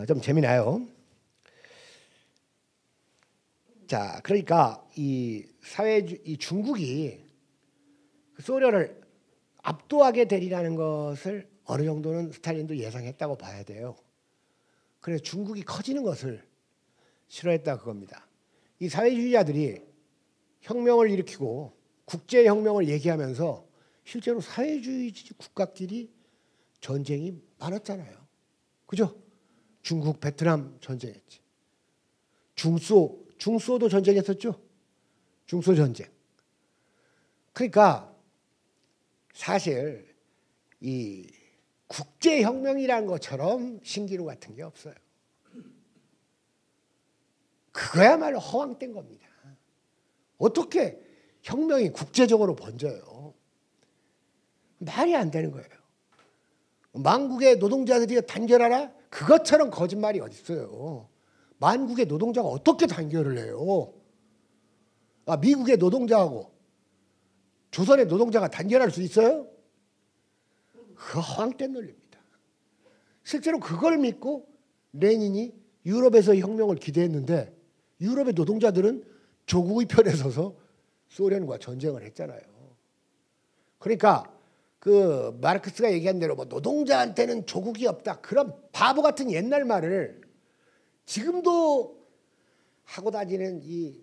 좀 재미나요? 자, 그러니까 이 중국이 소련을 압도하게 되리라는 것을 어느 정도는 스탈린도 예상했다고 봐야 돼요. 그래서 중국이 커지는 것을 싫어했다 그겁니다. 이 사회주의자들이 혁명을 일으키고 국제혁명을 얘기하면서 실제로 사회주의 국가끼리 전쟁이 많았잖아요. 그죠? 중국, 베트남 전쟁했지. 중소도 전쟁했었죠. 중소 전쟁. 그러니까 사실 이 국제혁명이라는 것처럼 신기루 같은 게 없어요. 그거야말로 허황된 겁니다. 어떻게 혁명이 국제적으로 번져요. 말이 안 되는 거예요. 만국의 노동자들이 단결하라? 그것처럼 거짓말이 어디 있어요. 만국의 노동자가 어떻게 단결을 해요? 미국의 노동자하고 조선의 노동자가 단결할 수 있어요? 그거 허황된 논리입니다. 실제로 그걸 믿고 레닌이 유럽에서 혁명을 기대했는데 유럽의 노동자들은 조국의 편에 서서 소련과 전쟁을 했잖아요. 그러니까 그 마르크스가 얘기한 대로 뭐 노동자한테는 조국이 없다. 그런 바보 같은 옛날 말을 지금도 하고 다니는 이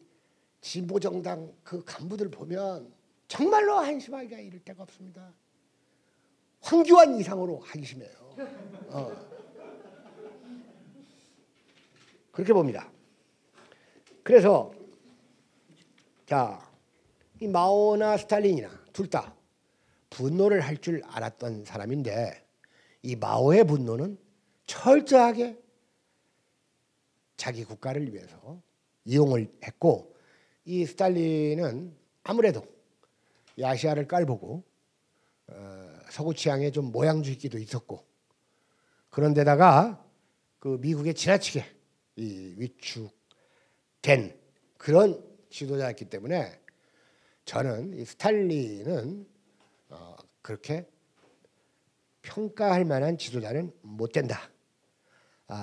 진보정당 그 간부들 보면 정말로 한심하기가 이를 데가 없습니다. 황교안 이상으로 한심해요. 그렇게 봅니다. 그래서 자, 이 마오나 스탈린이나 둘 다 분노를 할 줄 알았던 사람인데 이 마오의 분노는 철저하게 자기 국가를 위해서 이용을 했고 이 스탈린은 아무래도 이 아시아를 깔보고 서구 취향에 좀 모양주의기도 있었고 그런데다가 그 미국에 지나치게 이 위축된 그런 지도자였기 때문에 저는 이 스탈린은 그렇게 평가할 만한 지도자는 못 된다.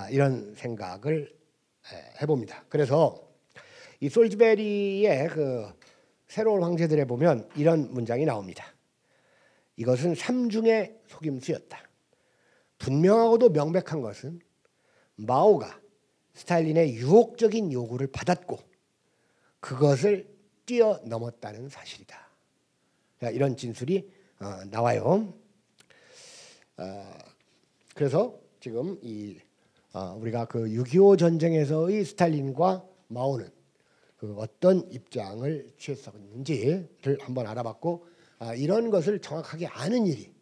이런 생각을 해봅니다. 그래서 이 솔즈베리의 그 새로운 황제들에 보면 이런 문장이 나옵니다. 이것은 삼중의 속임수였다. 분명하고도 명백한 것은 마오가 스탈린의 유혹적인 요구를 받았고 그것을 뛰어넘었다는 사실이다. 이런 진술이 나와요. 그래서 지금 우리가 그 6.25 전쟁에서의 스탈린과 마오는 그 어떤 입장을 취했었는지를 한번 알아봤고 이런 것을 정확하게 아는 일이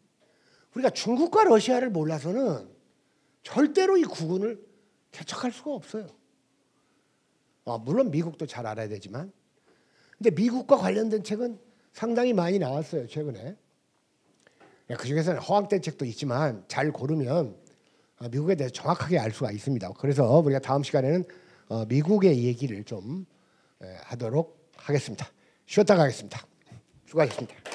우리가 중국과 러시아를 몰라서는 절대로 이 구분을 개척할 수가 없어요. 물론 미국도 잘 알아야 되지만 근데 미국과 관련된 책은 상당히 많이 나왔어요. 최근에. 그중에서는 허황된 책도 있지만 잘 고르면 미국에 대해서 정확하게 알 수가 있습니다. 그래서 우리가 다음 시간에는 미국의 얘기를 좀 하도록 하겠습니다. 쉬었다 가겠습니다. 수고하셨습니다.